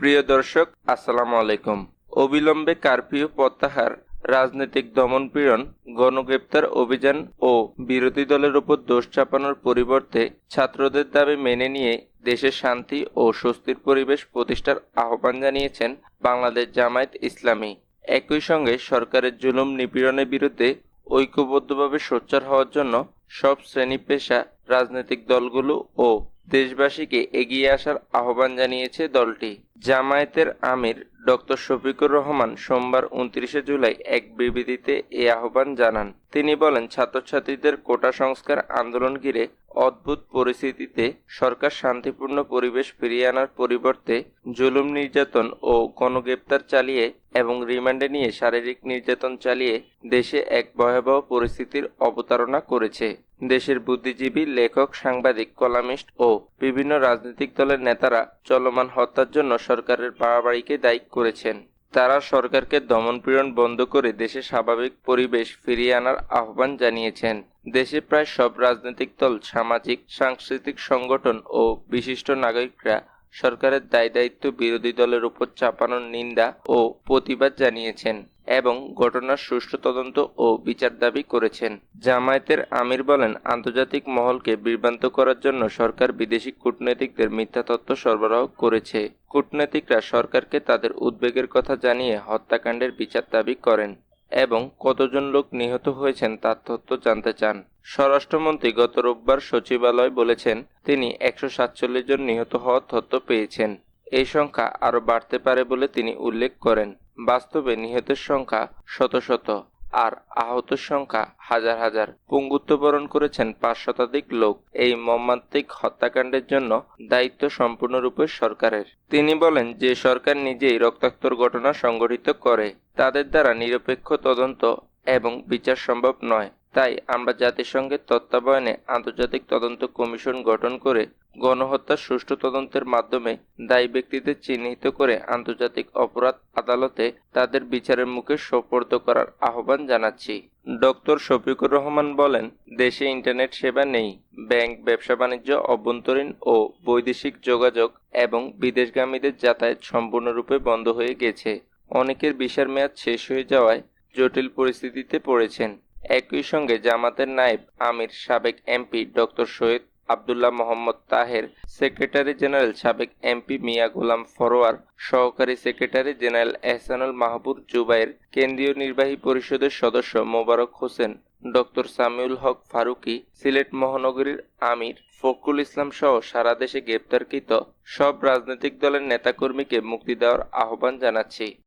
প্রিয় দর্শক, আসসালামু আলাইকুম। অবিলম্বে কারফিউ প্রত্যাহার, রাজনৈতিক দমনপীড়ন, গণগ্রেপ্তার অভিযান ও বিরোধী দলের ওপর দোষ চাপানোর পরিবর্তে ছাত্রদের দাবি মেনে নিয়ে দেশে শান্তি ও স্বস্তির পরিবেশ প্রতিষ্ঠার আহ্বান জানিয়েছেন বাংলাদেশ জামায়াত ইসলামী। একই সঙ্গে সরকারের জুলুম নিপীড়নের বিরুদ্ধে ঐক্যবদ্ধভাবে সোচ্চার হওয়ার জন্য সব শ্রেণী পেশা, রাজনৈতিক দলগুলো ও দেশবাসীকে এগিয়ে আসার আহ্বান জানিয়েছে দলটি। জামায়াতের আমির ডক্টর শফিকুর রহমান সোমবার 29 জুলাই এক বিবৃতিতে এ আহ্বান জানান। তিনি বলেন, ছাত্রছাত্রীদের কোটা সংস্কার আন্দোলন ঘিরে অদ্ভুত পরিস্থিতিতে সরকার শান্তিপূর্ণ পরিবেশ ফিরিয়ে আনার পরিবর্তে জুলুম নির্যাতন ও গণগ্রেপ্তার চালিয়ে এবং রিমান্ডে নিয়ে শারীরিক নির্যাতন চালিয়ে দেশে এক ভয়াবহ পরিস্থিতির অবতারণা করেছে। দেশের বুদ্ধিজীবী, লেখক, সাংবাদিক, কলামিস্ট ও বিভিন্ন রাজনৈতিক দলের নেতারা চলমান হত্যার জন্য সরকারের বাড়াবাড়িকে দায়ী করেছেন। তারা সরকারকে দমনপীড়ন বন্ধ করে দেশে স্বাভাবিক পরিবেশ ফিরিয়ে আনার আহ্বান জানিয়েছেন। দেশে প্রায় সব রাজনৈতিক দল, সামাজিক সাংস্কৃতিক সংগঠন ও বিশিষ্ট নাগরিকরা সরকারের দায়-দায়িত্ব বিরোধী দলের উপর চাপানোর নিন্দা ও প্রতিবাদ জানিয়েছেন এবং ঘটনার সুষ্ঠু তদন্ত ও বিচার দাবি করেছেন। জামায়াতের আমির বলেন, আন্তর্জাতিক মহলকে বিভ্রান্ত করার জন্য সরকার বিদেশি কূটনীতিকদের মিথ্যা তথ্য সরবরাহ করেছে। কূটনীতিকরা সরকারকে তাদের উদ্বেগের কথা জানিয়ে হত্যাকাণ্ডের বিচার দাবি করেন এবং কতজন লোক নিহত হয়েছেন তার তথ্য জানতে চান। স্বরাষ্ট্রমন্ত্রী গত রোববার সচিবালয় বলেছেন, তিনি 147 জন নিহত হওয়ার তথ্য পেয়েছেন। এই সংখ্যা আরও বাড়তে পারে বলে তিনি উল্লেখ করেন। বাস্তবে নিহতের সংখ্যা শত শত আর আহতের সংখ্যা হাজার হাজার। পঙ্গুত্ব বরণ করেছেন 5 শতাধিক লোক। এই মর্মান্তিক হত্যাকাণ্ডের জন্য দায়িত্ব সম্পূর্ণরূপে সরকারের। তিনি বলেন, যে সরকার নিজেই রক্তাক্তর ঘটনা সংঘটিত করে তাদের দ্বারা নিরপেক্ষ তদন্ত এবং বিচার সম্ভব নয়। তাই আমরা জাতিসংঘের তত্ত্বাবধানে আন্তর্জাতিক তদন্ত কমিশন গঠন করে গণহত্যার সুষ্ঠু তদন্তের মাধ্যমে দায়ী ব্যক্তিদের চিহ্নিত করে আন্তর্জাতিক অপরাধ আদালতে তাদের বিচারের মুখে সোপর্দ করার আহ্বান জানাচ্ছি। ডক্টর শফিকুর রহমান বলেন, দেশে ইন্টারনেট সেবা নেই। ব্যাংক, ব্যবসা-বাণিজ্য, অভ্যন্তরীণ ও বৈদেশিক যোগাযোগ এবং বিদেশগামীদের যাতায়াত সম্পূর্ণরূপে বন্ধ হয়ে গেছে। অনেকের ভিসার মেয়াদ শেষ হয়ে যাওয়ায় জটিল পরিস্থিতিতে পড়েছেন। একই সঙ্গে জামাতের নায়েব আমির, সাবেক MP doctor Syed Abdullah Mohammad Taher, secretary general সাবেক এমপি মিয়া গোলাম ফরোয়ার, সহকারী সেক্রেটারি জেনারেল এহসানুল মাহবুব জুবায়ের, কেন্দ্রীয় নির্বাহী পরিষদের সদস্য মোবারক হোসেন, ডক্টর সামিউল হক ফারুকী, সিলেট মহানগরীর আমির ফখরুল ইসলাম সহ সারা দেশে গ্রেপ্তারকৃত সব রাজনৈতিক দলের নেতাকর্মীকে মুক্তি দেওয়ার আহ্বান জানাচ্ছি।